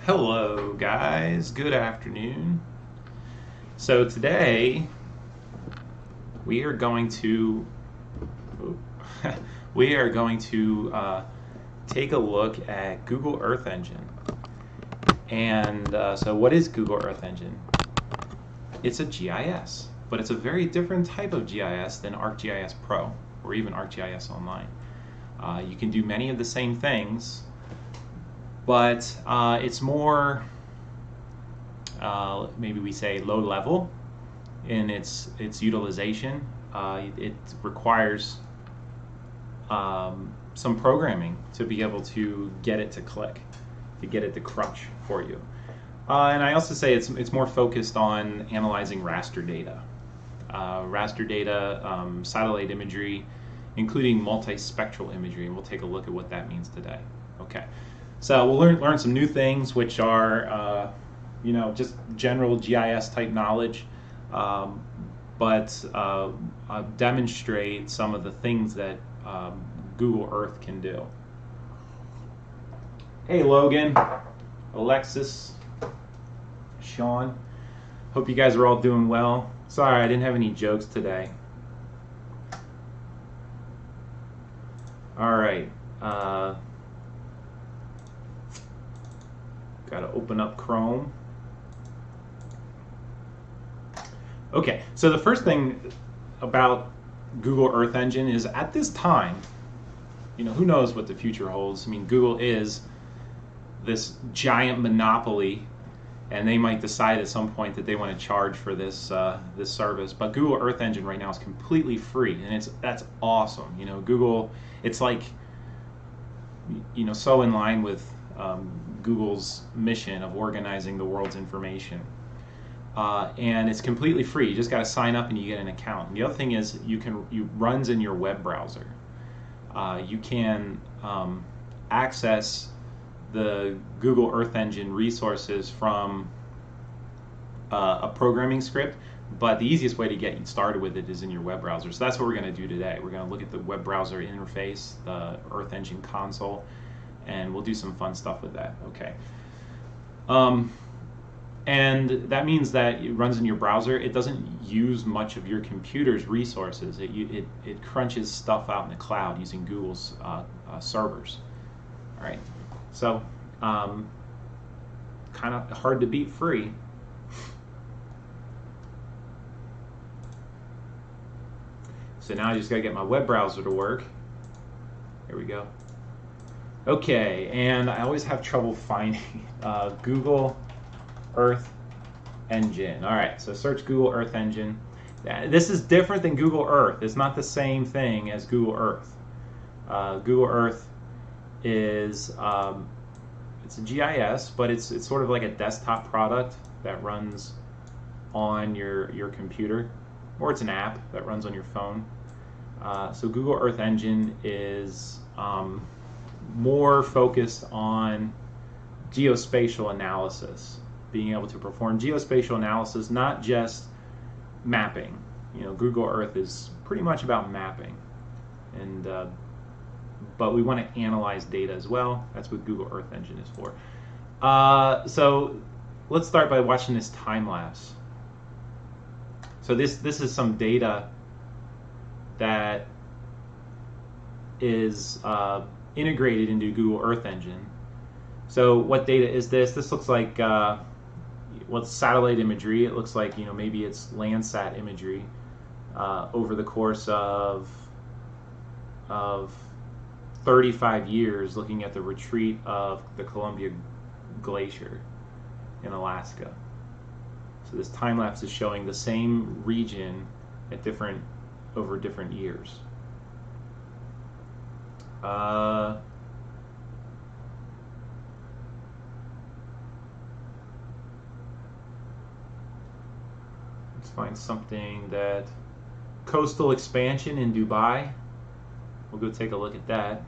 Hello guys, good afternoon. So today we are going to we are going to take a look at Google Earth Engine. And so what is Google Earth Engine? It's a GIS, but it's a very different type of GIS than ArcGIS Pro or even ArcGIS Online. You can do many of the same things, but it's more, maybe we say, low level in its utilization. It requires some programming to be able to get it to click, to get it to crunch for you. And I also say it's more focused on analyzing raster data. Satellite imagery, including multispectral imagery, and we'll take a look at what that means today. Okay. So we'll learn some new things, which are, just general GIS type knowledge, but demonstrate some of the things that Google Earth can do. Hey, Logan, Alexis, Sean. Hope you guys are all doing well. Sorry, I didn't have any jokes today. All right. Got to open up Chrome. Okay, so the first thing about Google Earth Engine is at this time, who knows what the future holds. I mean, Google is this giant monopoly, and they might decide at some point that they want to charge for this this service. But Google Earth Engine right now is completely free, and that's awesome. Google, it's like, so in line with Google's mission of organizing the world's information. And it's completely free. You just got to sign up and you get an account. And the other thing is you runs in your web browser. You can access the Google Earth Engine resources from a programming script, but the easiest way to get started with it is in your web browser. So that's what we're going to do today. We're going to look at the web browser interface, the Earth Engine console, and we'll do some fun stuff with that. Okay. And that means that it runs in your browser. It doesn't use much of your computer's resources. It crunches stuff out in the cloud using Google's servers. All right. So kind of hard to beat free. So now I just got to get my web browser to work. Here we go. Okay, and I always have trouble finding Google Earth Engine. All right, so search Google Earth Engine. This is different than Google Earth. It's not the same thing as Google Earth. Google Earth is it's a GIS, but it's sort of like a desktop product that runs on your computer, or it's an app that runs on your phone. So Google Earth Engine is more focused on geospatial analysis, being able to perform geospatial analysis, not just mapping. Google Earth is pretty much about mapping, and but we want to analyze data as well. That's what Google Earth Engine is for. So let's start by watching this time lapse. So this is some data that is integrated into Google Earth Engine. So what data is this? This looks like it's satellite imagery. It looks like maybe it's Landsat imagery over the course of 35 years, looking at the retreat of the Columbia Glacier in Alaska. So this time lapse is showing the same region at over different years. Let's find something that coastal expansion in Dubai. We'll go take a look at that.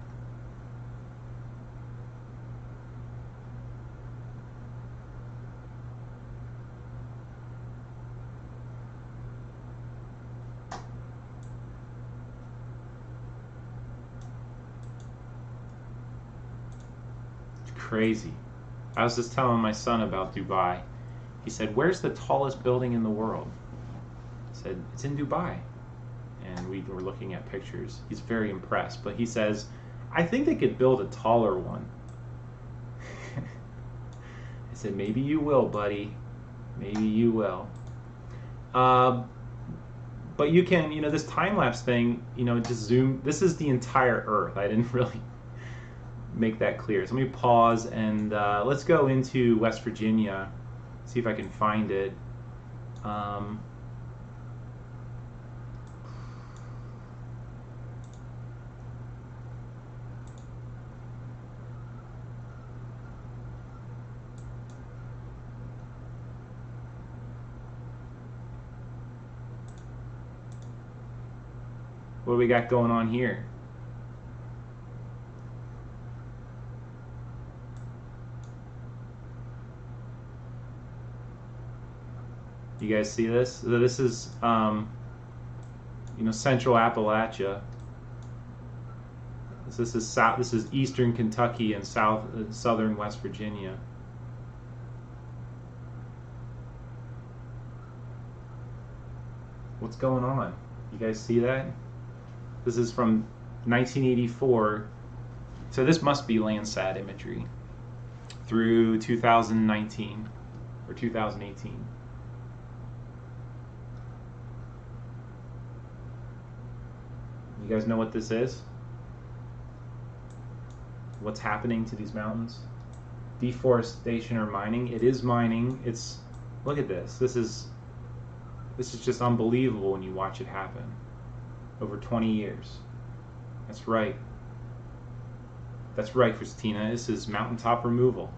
It's crazy. I was just telling my son about Dubai. He said, "Where's the tallest building in the world?" I said, "It's in Dubai." And we were looking at pictures. He's very impressed, but he says, "I think they could build a taller one." I said, "Maybe you will, buddy. Maybe you will." But you can, this time-lapse thing, just zoom. This is the entire Earth. I didn't really make that clear. So let me pause and let's go into West Virginia, see if I can find it. What do we got going on here? You guys see this? This is, Central Appalachia. This is Eastern Kentucky and southern West Virginia. What's going on? You guys see that? This is from 1984. So this must be Landsat imagery through 2019 or 2018. You guys know what this is? What's happening to these mountains? Deforestation or mining? It is mining. Look at this. This is just unbelievable when you watch it happen. Over 20 years. That's right. That's right, Christina. This is mountaintop removal.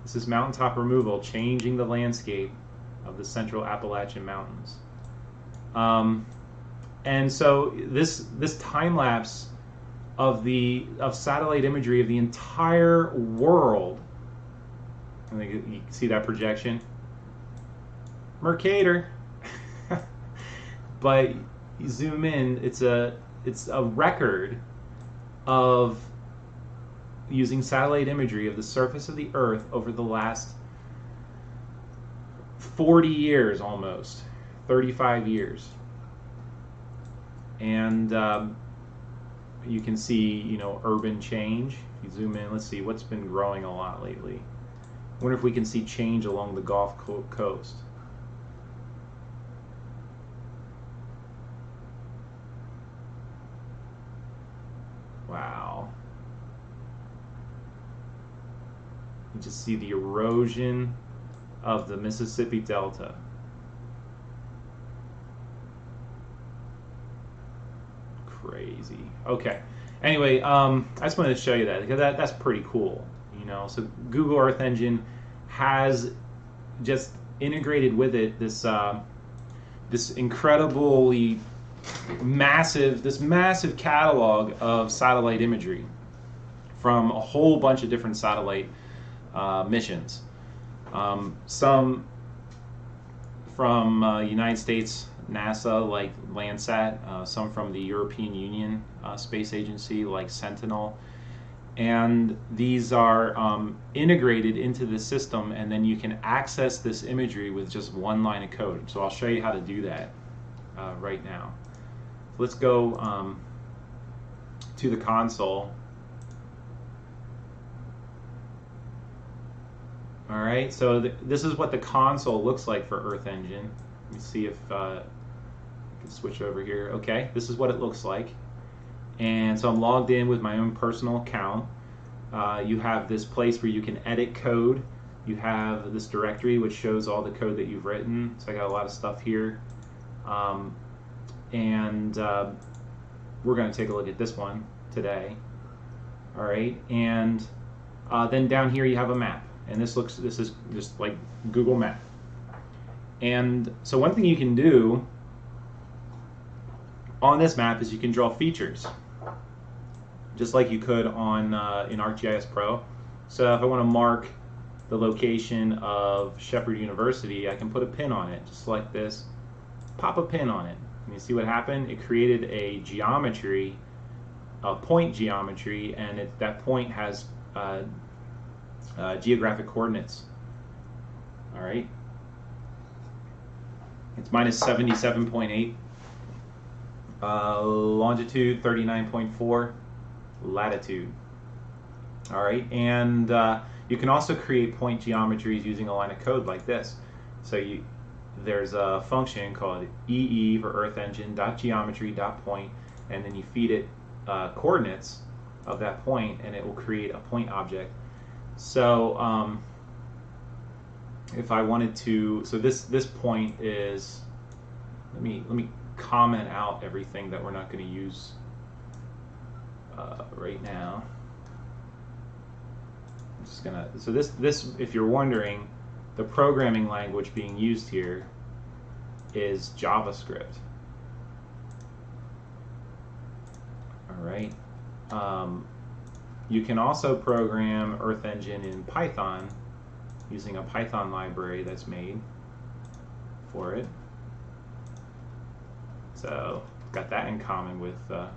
This is mountaintop removal changing the landscape of the Central Appalachian Mountains. And so this time lapse of satellite imagery of the entire world. I think you can see that projection. Mercator. But you zoom in, it's a record of using satellite imagery of the surface of the Earth over the last 40 years almost, 35 years. And you can see, urban change. If you zoom in, let's see what's been growing a lot lately. I wonder if we can see change along the Gulf Coast. Wow. You just see the erosion of the Mississippi Delta. Crazy. Okay. Anyway, I just wanted to show you that because that's pretty cool. So Google Earth Engine has just integrated with it this incredibly massive catalog of satellite imagery from a whole bunch of different satellite missions. Some from United States NASA, like Landsat, some from the European Union Space Agency, like Sentinel, and these are integrated into the system, and then you can access this imagery with just one line of code. So I'll show you how to do that right now. Let's go to the console. All right, so this is what the console looks like for Earth Engine. Let me see if I can switch over here. Okay, this is what it looks like. And so I'm logged in with my own personal account. You have this place where you can edit code. You have this directory which shows all the code that you've written. So I got a lot of stuff here. We're going to take a look at this one today. All right, and then down here you have a map. And this is just like Google Map. And so one thing you can do on this map is you can draw features, just like you could on in ArcGIS Pro. So if I want to mark the location of Shepherd University, I can put a pin on it, just like this. Pop a pin on it, and you see what happened? It created a geometry, a point geometry, and that point has geographic coordinates. All right. It's minus 77.8. Longitude 39.4. Latitude. All right. And you can also create point geometries using a line of code like this. So there's a function called EE for Earth Engine .geometry.point, and then you feed it coordinates of that point, and it will create a point object. So if I wanted to, so this point is, let me comment out everything that we're not going to use right now. I'm just gonna, so this, if you're wondering, the programming language being used here is JavaScript. All right. You can also program Earth Engine in Python using a Python library that's made for it. So got that in common with I'm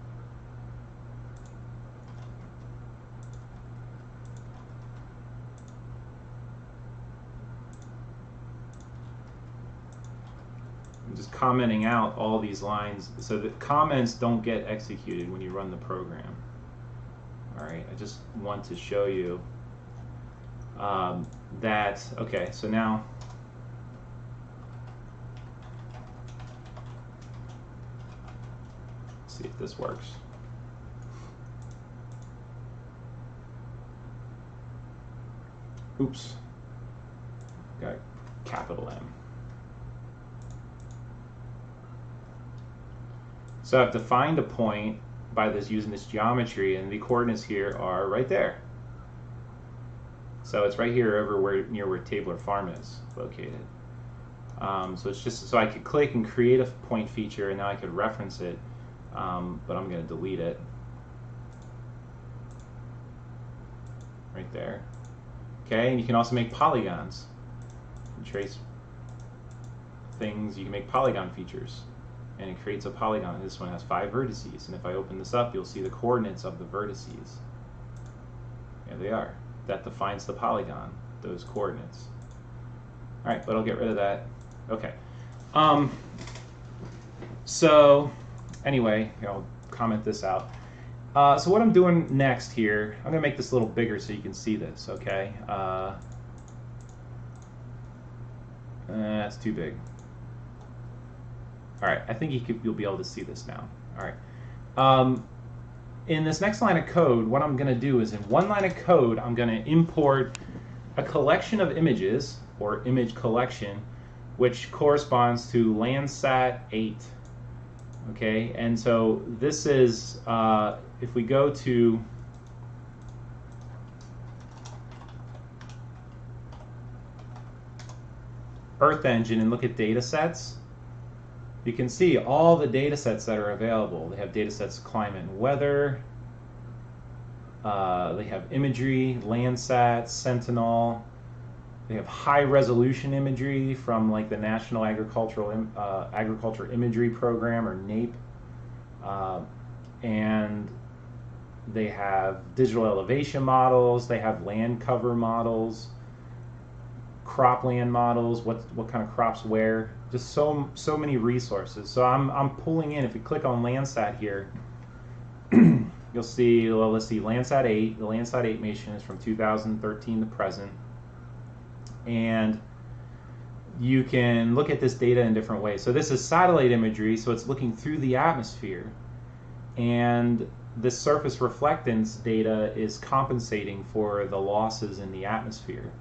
just commenting out all these lines so that comments don't get executed when you run the program. All right, I just want to show you that, okay, so now let's see if this works. Oops, got capital M. So I have to find a point by using this geometry, and the coordinates here are right there. So it's right here over near where Tabler Farm is located. So it's just so I could click and create a point feature, and now I could reference it, but I'm going to delete it right there. Okay, and you can also make polygons. You can trace things. You can make polygon features. And it creates a polygon. This one has 5 vertices, and if I open this up, you'll see the coordinates of the vertices. There they are. That defines the polygon, those coordinates. All right, but I'll get rid of that. Okay. So anyway, I'll comment this out. So what I'm doing next here, I'm going to make this a little bigger so you can see this, okay? That's too big. All right, I think you'll be able to see this now. All right. In this next line of code, what I'm going to do is in one line of code, I'm going to import a collection of images, or image collection, which corresponds to Landsat 8. Okay, and so this is, if we go to Earth Engine and look at data sets, you can see all the data sets that are available. They have data sets climate and weather. They have imagery, Landsat, Sentinel. They have high resolution imagery from like the National Agriculture Imagery Program, or NAPE. And they have digital elevation models. They have land cover models, cropland models, what kind of crops where. Just so many resources. So I'm pulling in, if you click on Landsat here, you'll see, well, let's see, Landsat 8. The Landsat 8 mission is from 2013 to present. And you can look at this data in different ways. So this is satellite imagery, so it's looking through the atmosphere. And this surface reflectance data is compensating for the losses in the atmosphere.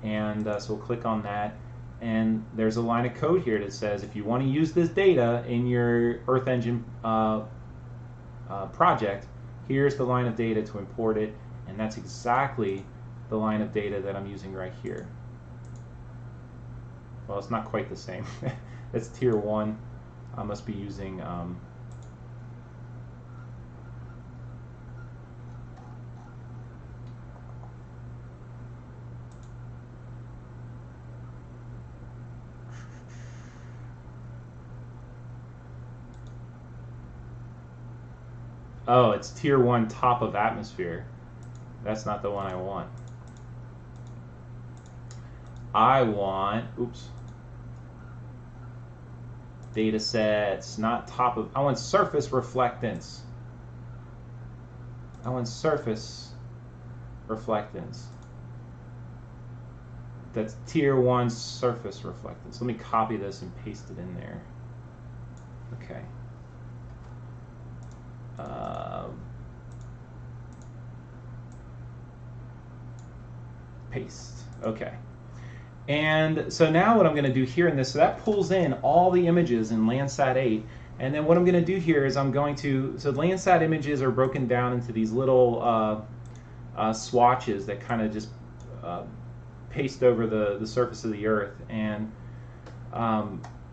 And so we'll click on that. And there's a line of code here that says if you want to use this data in your Earth Engine project, here's the line of data to import it, and that's exactly the line of data that I'm using right here. Well, it's not quite the same. It's tier 1. I must be using oh, it's tier 1 top of atmosphere. That's not the one I want. I want, oops, data sets, not top of, I want surface reflectance. I want surface reflectance. That's tier 1 surface reflectance. Let me copy this and paste it in there. Okay. Paste. Okay. And so now what I'm going to do here in this, so that pulls in all the images in Landsat 8. And then what I'm going to do here is I'm going to, so Landsat images are broken down into these little swatches that kind of just paste over the surface of the Earth. And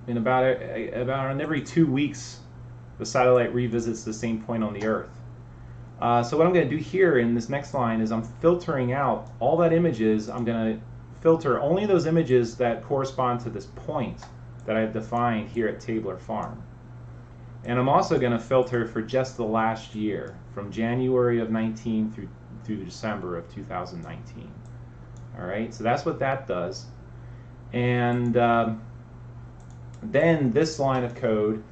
in about every 2 weeks, the satellite revisits the same point on the Earth. So what I'm going to do here in this next line is I'm filtering out all that images. I'm going to filter only those images that correspond to this point that I've defined here at Tabler Farm. And I'm also going to filter for just the last year, from January of 19 through December of 2019. All right, so that's what that does. And then this line of code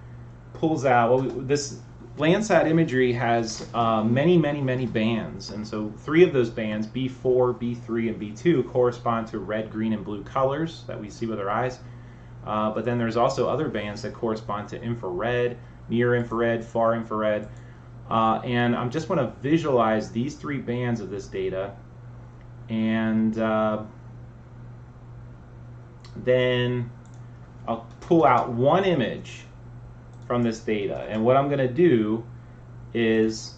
pulls out, well, this Landsat imagery has many bands, and so 3 of those bands, B4, B3, and B2, correspond to red, green, and blue colors that we see with our eyes. But then there's also other bands that correspond to infrared, near infrared, far infrared. And I just want to visualize these 3 bands of this data, and then I'll pull out one image from this data. And what I'm going to do is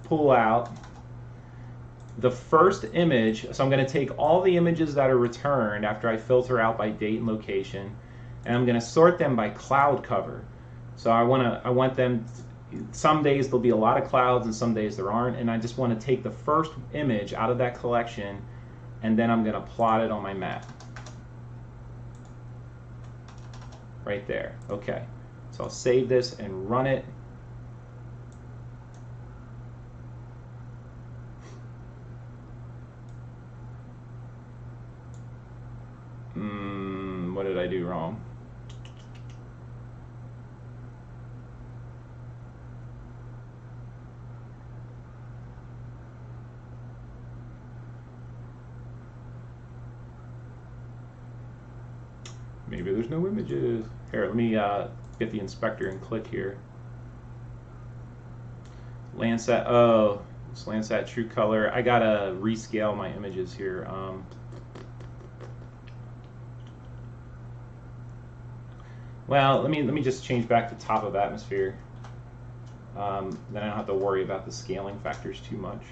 pull out the first image. So I'm going to take all the images that are returned after I filter out by date and location, and I'm going to sort them by cloud cover. So I want them, some days there'll be a lot of clouds and some days there aren't, and I just want to take the first image out of that collection, and then I'm going to plot it on my map. Right there. Okay. So I'll save this and run it. What did I do wrong? Maybe there's no images. Here, let me get the inspector and click here. Landsat, oh, it's Landsat True Color. I gotta rescale my images here. Well, let me just change back to top of atmosphere. Then I don't have to worry about the scaling factors too much.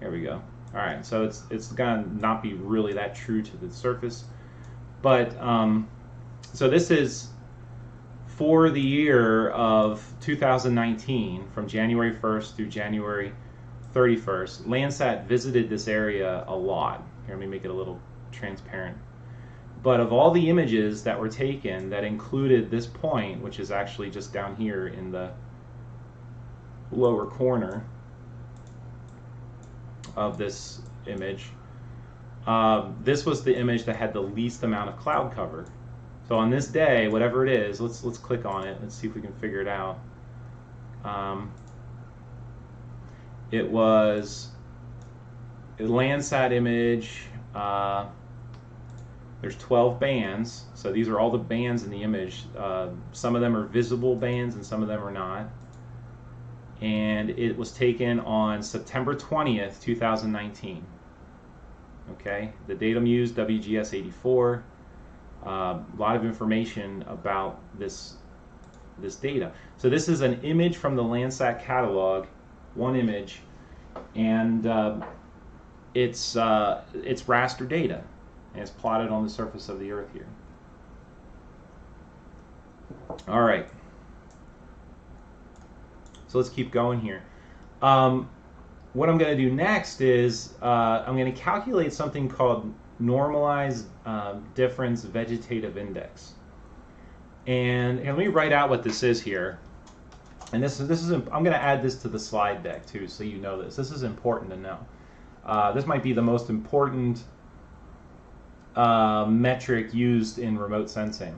There we go. All right, so it's gonna not be really that true to the surface, but so this is for the year of 2019, from January 1st through January 31st. Landsat visited this area a lot. Here, let me make it a little transparent. But of all the images that were taken that included this point, which is actually just down here in the lower corner of this image, this was the image that had the least amount of cloud cover. So on this day, whatever it is, let's click on it. Let's see if we can figure it out. It was a Landsat image. There's 12 bands, so these are all the bands in the image. Some of them are visible bands and some of them are not. And it was taken on September 20th, 2019. Okay, the datum used, WGS 84. A lot of information about this data. So this is an image from the Landsat catalog, one image, and it's raster data, and it's plotted on the surface of the Earth here. All right. So let's keep going here. What I'm going to do next is I'm going to calculate something called normalized difference vegetative index. And let me write out what this is here. and I'm going to add this to the slide deck too, so you know this. This is important to know. This might be the most important metric used in remote sensing.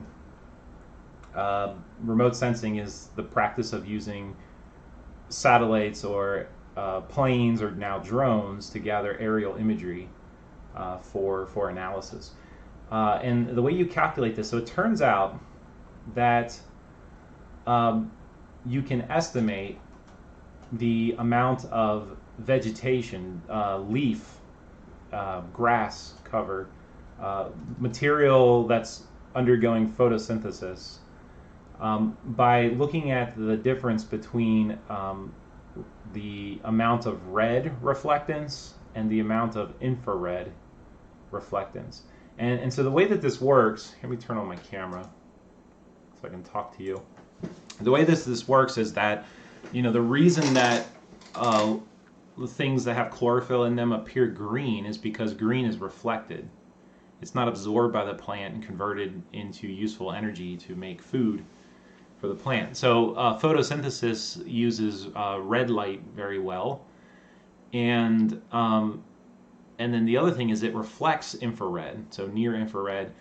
Remote sensing is the practice of using satellites or planes or now drones to gather aerial imagery for analysis. And the way you calculate this, so it turns out that you can estimate the amount of vegetation, leaf, grass cover, material that's undergoing photosynthesis by looking at the difference between the amount of red reflectance and the amount of infrared reflectance. And so the way that this works, let me turn on my camera so I can talk to you. The way this works is that, you know, the reason that the things that have chlorophyll in them appear green is because green is reflected. It's not absorbed by the plant and converted into useful energy to make food for the plant. So photosynthesis uses red light very well, and then the other thing is it reflects infrared. So near infrared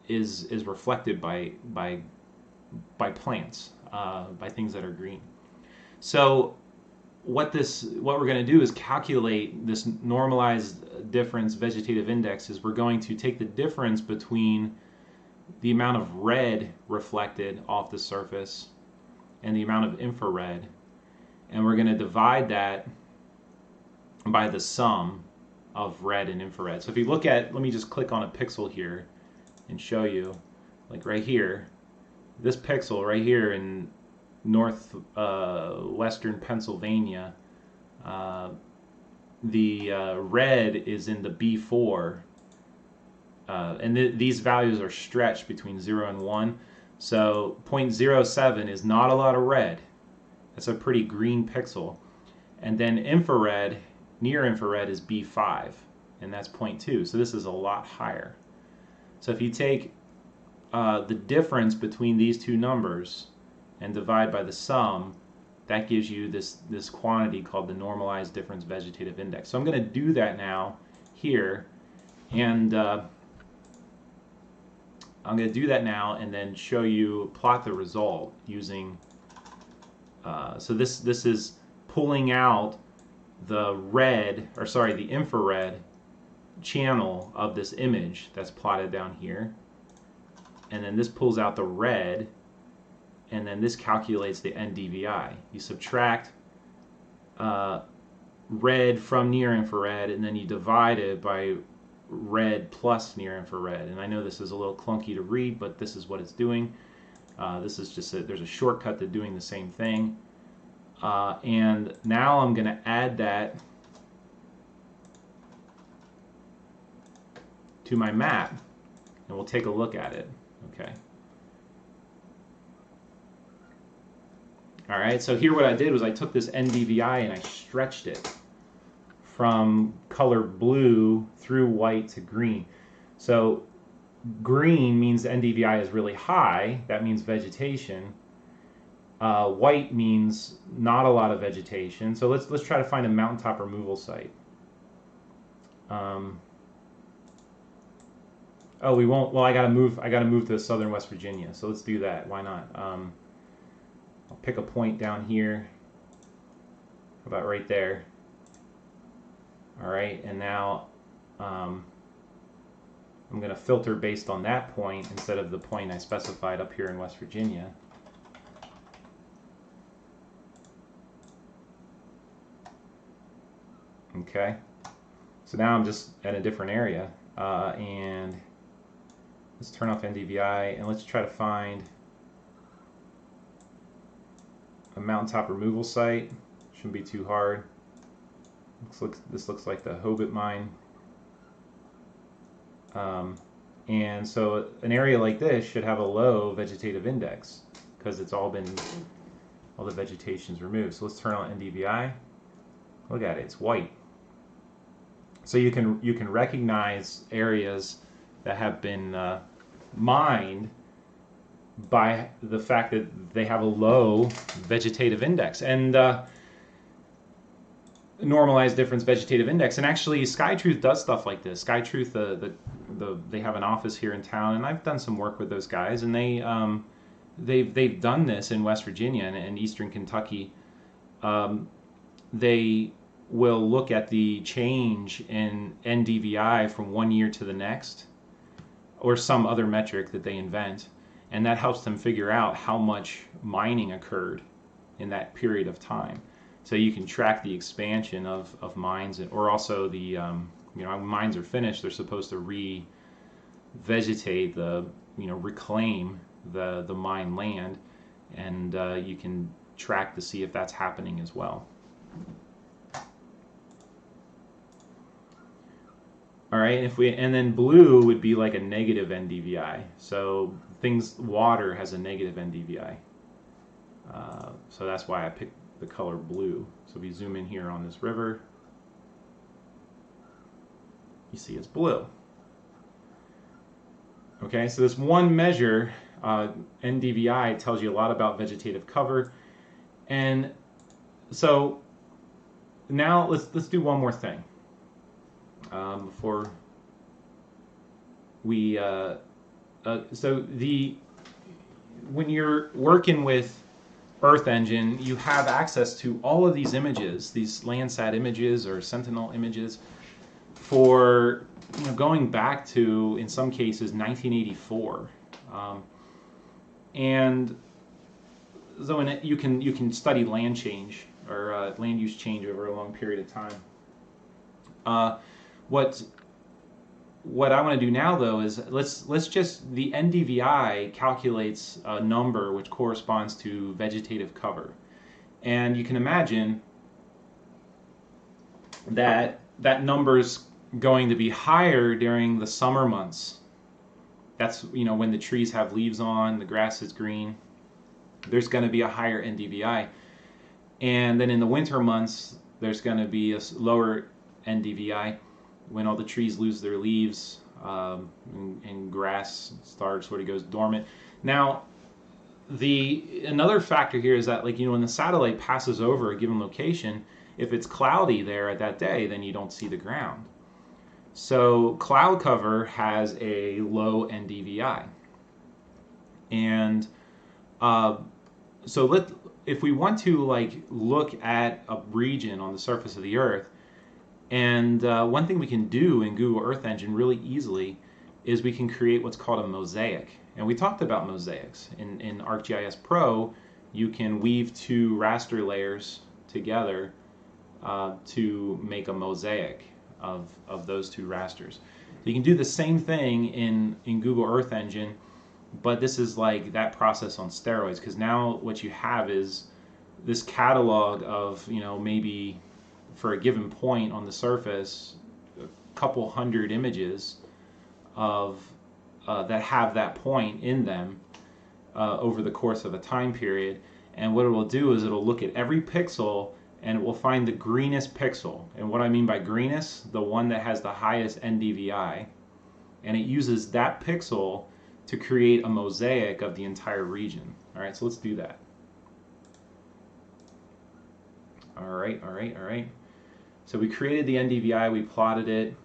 is reflected by plants, by things that are green. So what we're going to do is calculate this normalized difference vegetative index. Is we're going to take the difference between the amount of red reflected off the surface and the amount of infrared, and we're going to divide that by the sum of red and infrared. So if you look at, let me just click on a pixel here and show you, like right here, this pixel right here in western Pennsylvania, the red is in the B4, and these values are stretched between 0 and 1. So 0.07 is not a lot of red. That's a pretty green pixel. And then infrared, near infrared, is B5, and that's 0.2. So this is a lot higher. So if you take the difference between these two numbers and divide by the sum, that gives you this quantity called the normalized difference vegetative index. So I'm going to do that now here, and I'm going to do that now and then show you, plot the result using, so this is pulling out the the infrared channel of this image that's plotted down here, and then this pulls out the red, and then this calculates the NDVI. You subtract red from near infrared, and then you divide it by red plus near infrared. And I know this is a little clunky to read, but this is what it's doing. This is just there's a shortcut to doing the same thing. And now I'm going to add that to my map, and we'll take a look at it. Okay. All right, so here what I did was I took this NDVI and I stretched it from color blue through white to green. So green means NDVI is really high. That means vegetation. White means not a lot of vegetation. So let's try to find a mountaintop removal site. Oh, we won't. Well, I gotta move to southern West Virginia. So let's do that. Why not? I'll pick a point down here. How about right there? All right, and now I'm going to filter based on that point instead of the point I specified up here in West Virginia. Okay, so now I'm just at a different area, and let's turn off NDVI and let's try to find a mountaintop removal site. Shouldn't be too hard. This looks like the Hobart mine. And so an area like this should have a low vegetative index because all the vegetation's removed. So let's turn on NDVI. Look at it, it's white. So you can recognize areas that have been mined by the fact that they have a low vegetative index and normalized difference vegetative index. And actually, SkyTruth does stuff like this. SkyTruth, they have an office here in town, and I've done some work with those guys, and they've done this in West Virginia and Eastern Kentucky. They will look at the change in NDVI from one year to the next, or some other metric that they invent, and that helps them figure out how much mining occurred in that period of time. So you can track the expansion of mines, or also the when mines are finished, they're supposed to revegetate reclaim the mine land, and you can track to see if that's happening as well. All right, and then blue would be like a negative NDVI. So water has a negative NDVI. So that's why I picked the color blue. So if you zoom in here on this river, you see it's blue. Okay, so this one measure, NDVI, tells you a lot about vegetative cover. And so now let's do one more thing before we. When you're working with Earth Engine, you have access to all of these images, these Landsat images or Sentinel images, for going back to, in some cases, 1984, and so in it you can study land change or land use change over a long period of time. What I want to do now, though, is let's just, the NDVI calculates a number which corresponds to vegetative cover, and you can imagine that that number's going to be higher during the summer months. That's when the trees have leaves on, the grass is green. There's going to be a higher NDVI, and then in the winter months there's going to be a lower NDVI when all the trees lose their leaves and grass goes dormant. Now, another factor here is that when the satellite passes over a given location, if it's cloudy there at that day, then you don't see the ground. So cloud cover has a low NDVI, and if we want to look at a region on the surface of the Earth, and one thing we can do in Google Earth Engine really easily is we can create what's called a mosaic. And we talked about mosaics. In ArcGIS Pro, you can weave two raster layers together to make a mosaic of those two rasters. So you can do the same thing in Google Earth Engine, but this is like that process on steroids, because now what you have is this catalog of, maybe for a given point on the surface, a couple hundred images of that have that point in them over the course of a time period. And what it will do is it'll look at every pixel and it will find the greenest pixel. And what I mean by greenest, the one that has the highest NDVI. And it uses that pixel to create a mosaic of the entire region. All right, so let's do that. All right. So we created the NDVI, we plotted it.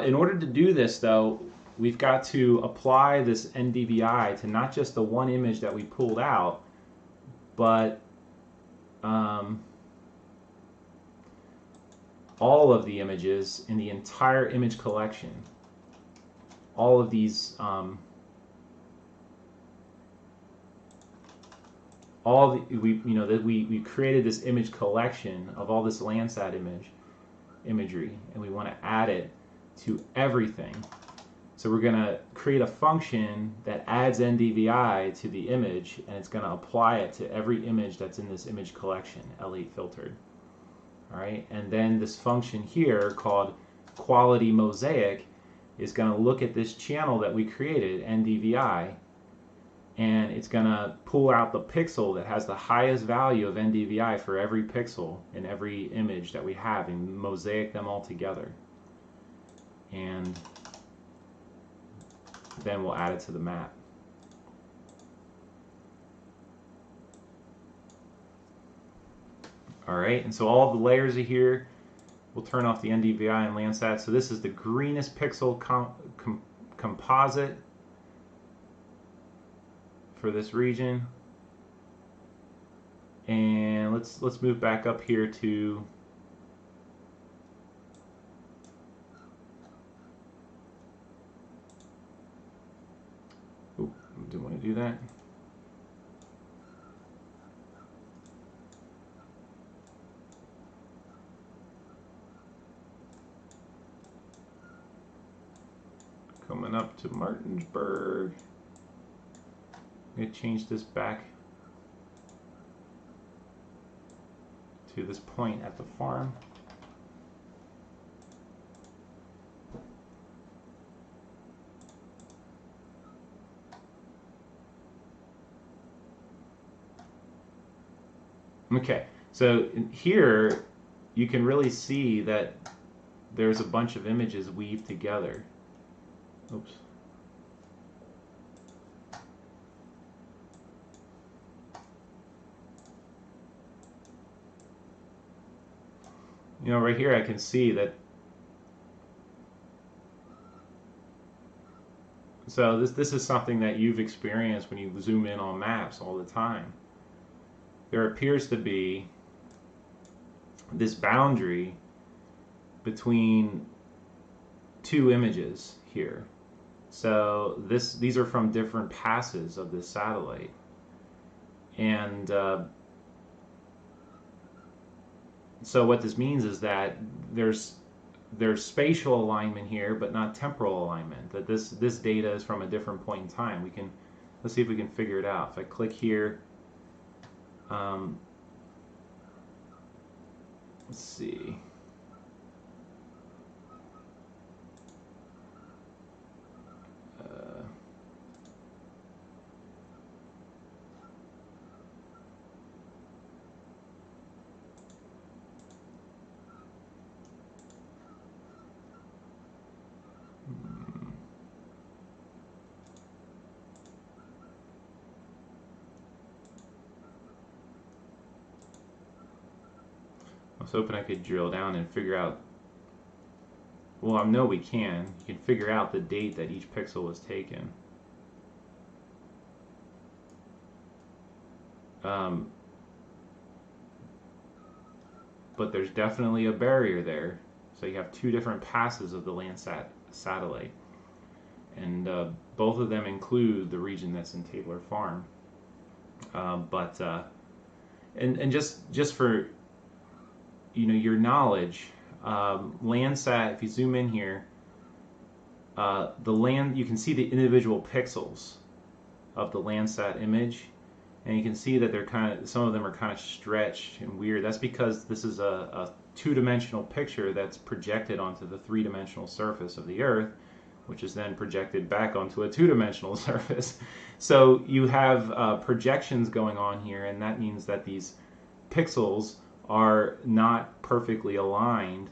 In order to do this, though, we've got to apply this NDVI to not just the one image that we pulled out, but all of the images in the entire image collection. All of these, we created this image collection of all this Landsat imagery, and we want to add it to everything. So we're going to create a function that adds NDVI to the image, and it's going to apply it to every image that's in this image collection, L8 filtered. All right, and then this function here called quality mosaic is going to look at this channel that we created, NDVI, and it's going to pull out the pixel that has the highest value of NDVI for every pixel in every image that we have and mosaic them all together. And then we'll add it to the map. All right, and so all the layers are here. We'll turn off the NDVI and Landsat. So this is the greenest pixel composite for this region. And let's move back up here to didn't want to do that. Coming up to Martinsburg. I'm going to change this back to this point at the farm. Okay, so here you can really see that there's a bunch of images weaved together. Oops. You know, right here I can see that. So this is something that you've experienced when you zoom in on maps all the time. There appears to be this boundary between two images here. So these are from different passes of this satellite, and so what this means is that there's spatial alignment here, but not temporal alignment. That this data is from a different point in time. Let's see if we can figure it out. If I click here, let's see. I was hoping I could drill down and figure out. Well, I know we can. You can figure out the date that each pixel was taken. But there's definitely a barrier there. So you have two different passes of the Landsat satellite, and both of them include the region that's in Taylor Farm. And just for your knowledge, Landsat, if you zoom in here, you can see the individual pixels of the Landsat image, and you can see that some of them are kind of stretched and weird. That's because this is a two-dimensional picture that's projected onto the three-dimensional surface of the Earth, which is then projected back onto a two-dimensional surface. So you have projections going on here, and that means that these pixels are not perfectly aligned,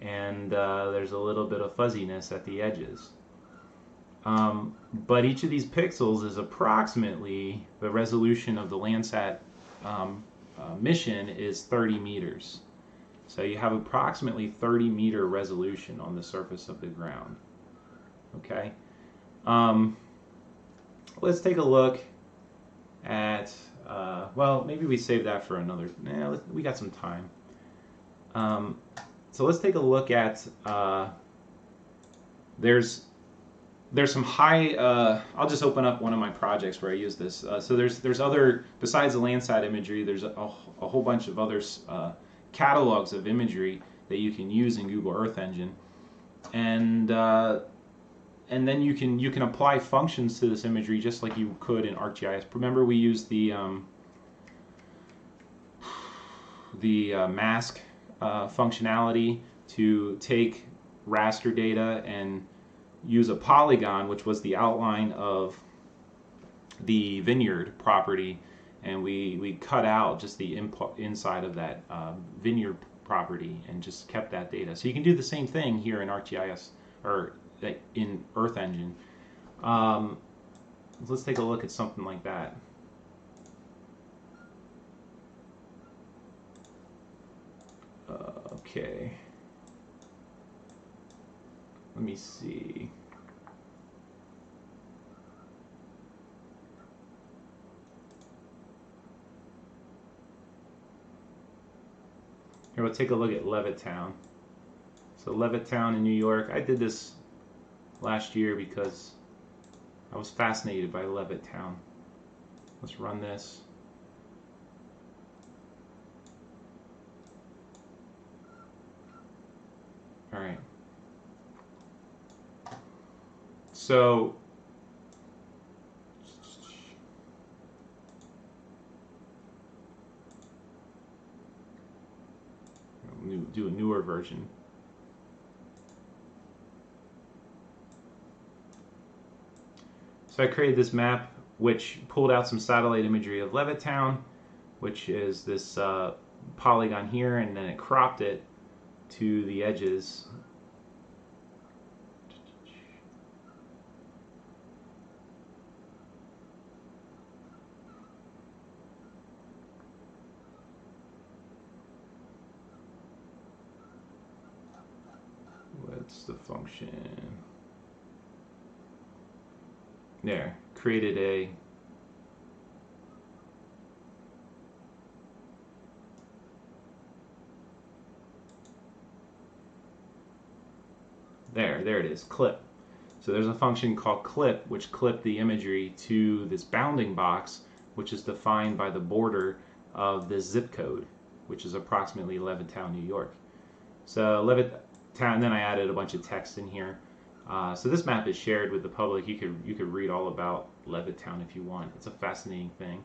and there's a little bit of fuzziness at the edges. But each of these pixels is approximately, the resolution of the Landsat mission is 30 meters. So you have approximately 30-meter resolution on the surface of the ground. Okay. Let's take a look at, well, maybe we save that for another, we got some time. So let's take a look at, there's some high, I'll just open up one of my projects where I use this. So there's other, besides the Landsat imagery, there's a whole bunch of other catalogs of imagery that you can use in Google Earth Engine. And then you can apply functions to this imagery just like you could in ArcGIS. Remember, we used the mask functionality to take raster data and use a polygon, which was the outline of the vineyard property, and we cut out just the inside of that vineyard property and just kept that data. So you can do the same thing here in ArcGIS or in Earth Engine. Let's take a look at something like that. Okay. Let me see. Here, we'll take a look at Levittown. So Levittown in New York. I did this last year because I was fascinated by Levittown. Let's run this. All right. So do a newer version. So I created this map which pulled out some satellite imagery of Levittown, which is this polygon here, and then it cropped it to the edges. What's the function? There, created a there it is, clip. So there's a function called clip, which clipped the imagery to this bounding box, which is defined by the border of this zip code, which is approximately Levittown, New York. So Levittown, then I added a bunch of text in here. So this map is shared with the public. You could read all about Levittown if you want. It's a fascinating thing.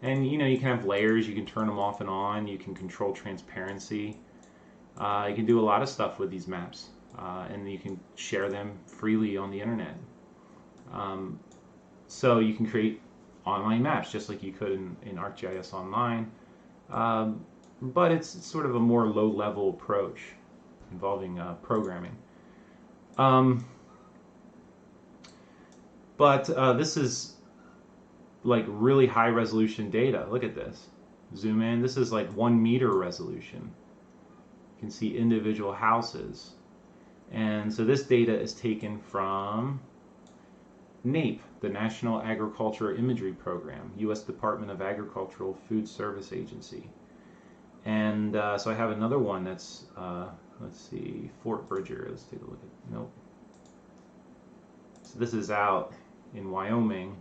And you know, you can have layers, you can turn them off and on, you can control transparency. You can do a lot of stuff with these maps. And you can share them freely on the internet. So you can create online maps just like you could in ArcGIS Online. But it's sort of a more low-level approach involving programming. But this is like really high resolution data. Look at this. Zoom in. This is like 1 meter resolution. You can see individual houses. And so this data is taken from NAPE, the National Agriculture Imagery Program, U.S. Department of Agricultural Food Service Agency. And so I have another one that's, let's see, Fort Bridger. Let's take a look at, nope. So this is out in Wyoming.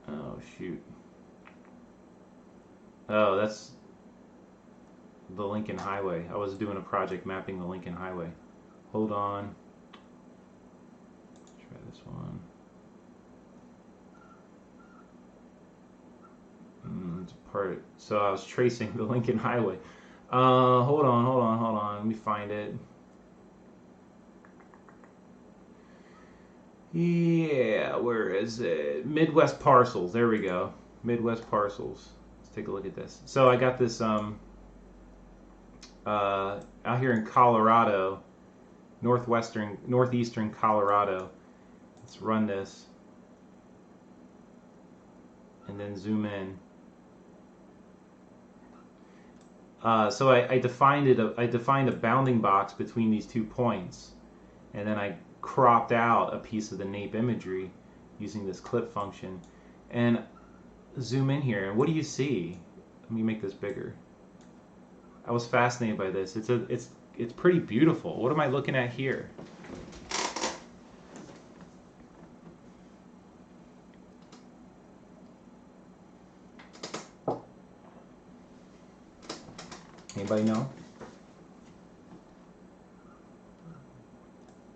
Oh, shoot. Oh, that's the Lincoln Highway. I was doing a project mapping the Lincoln Highway. Hold on. Try this one. It's part. So I was tracing the Lincoln Highway. Hold on. Let me find it. Yeah, where is it? Midwest Parcels. There we go. Midwest Parcels. Let's take a look at this. So I got this out here in Colorado, northeastern Colorado. Let's run this and then zoom in. So I defined a bounding box between these 2 points, and then I cropped out a piece of the NAPE imagery using this clip function, and zoom in here. And what do you see? Let me make this bigger. I was fascinated by this. It's pretty beautiful. What am I looking at here? Anybody know?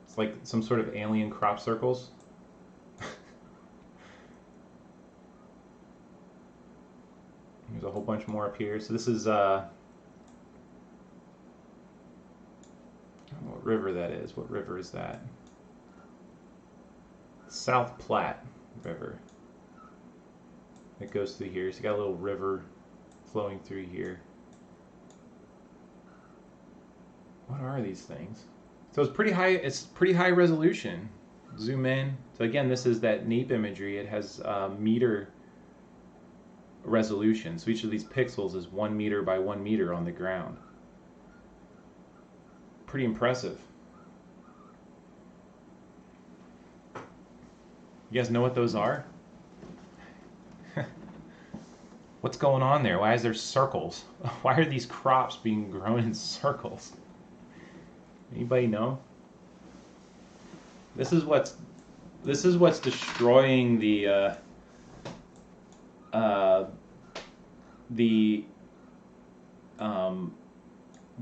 It's like some sort of alien crop circles. There's a whole bunch more up here. So this is I don't know what river that is. What river is that? South Platte River. It goes through here. So you got a little river flowing through here. What are these things? So it's pretty high. It's pretty high resolution. Zoom in. So again, this is that NAPE imagery. It has meter resolution. So each of these pixels is 1 meter by 1 meter on the ground. Pretty impressive. You guys know what those are? What's going on there? Why is there circles? Why are these crops being grown in circles? Anybody know? This is what's destroying the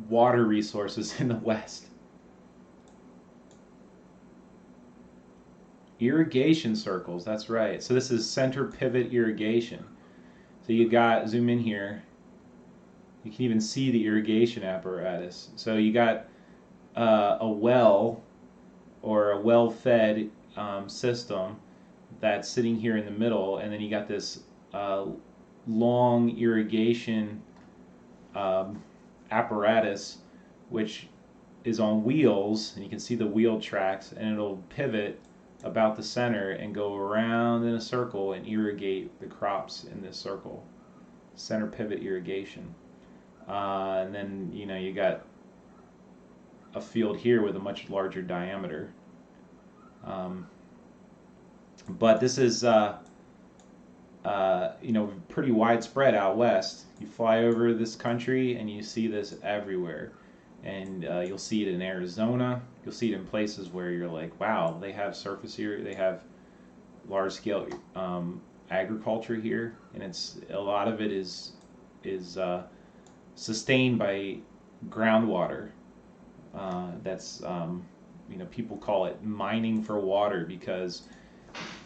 water resources in the West. Irrigation circles, that's right. So this is center pivot irrigation. So you got, zoom in here, you can even see the irrigation apparatus. So you got a well or a well-fed system that's sitting here in the middle, and then you got this long irrigation apparatus which is on wheels, and you can see the wheel tracks, and it'll pivot about the center and go around in a circle and irrigate the crops in this circle. Center pivot irrigation. And then you got a field here with a much larger diameter. But this is pretty widespread out west. You fly over this country and you see this everywhere. And you'll see it in Arizona. You'll see it in places where you're like, wow, they have surface here. They have large-scale agriculture here, and a lot of it is sustained by groundwater. That's people call it mining for water, because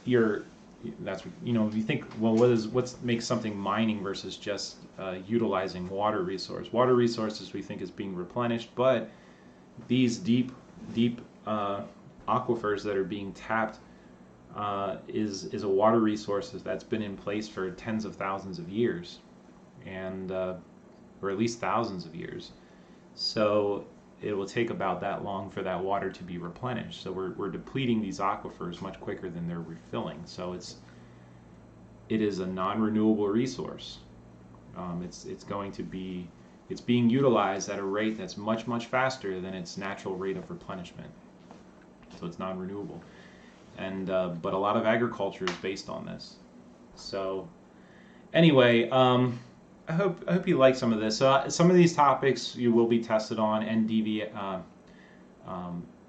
if you think, well, what makes something mining versus just utilizing water resource? Water resources we think is being replenished, but these deep aquifers that are being tapped is a water resource that's been in place for tens of thousands of years, and or at least thousands of years. So it will take about that long for that water to be replenished. So we're depleting these aquifers much quicker than they're refilling. So it is a non-renewable resource. It's being utilized at a rate that's much faster than its natural rate of replenishment. So it's non-renewable, and but a lot of agriculture is based on this. So anyway, I hope you like some of this. So some of these topics you will be tested on.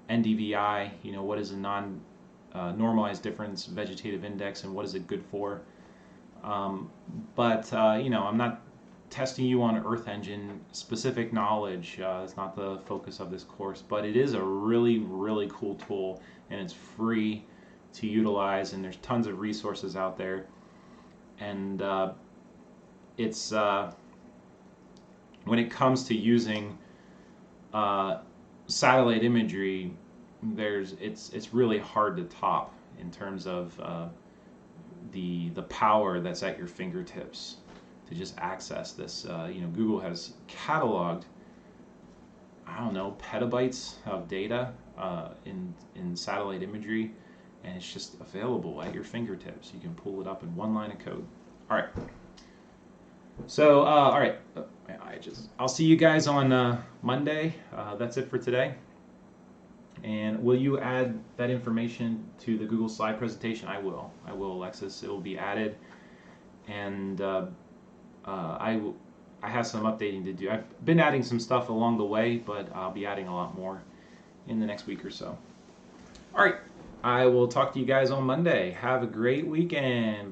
NDVI, what is a normalized difference vegetative index, and what is it good for? But I'm not testing you on Earth Engine specific knowledge. It's not the focus of this course, but it is a really cool tool, and it's free to utilize, and there's tons of resources out there. And it's when it comes to using satellite imagery, it's really hard to top in terms of the power that's at your fingertips to just access this. Google has cataloged, I don't know, petabytes of data in satellite imagery, and it's just available at your fingertips. You can pull it up in one line of code. All right. So, all right, I'll see you guys on Monday. That's it for today. And will you add that information to the Google slide presentation? I will, Alexis. It will be added, and I have some updating to do. I've been adding some stuff along the way, but I'll be adding a lot more in the next week or so. All right, I will talk to you guys on Monday. Have a great weekend.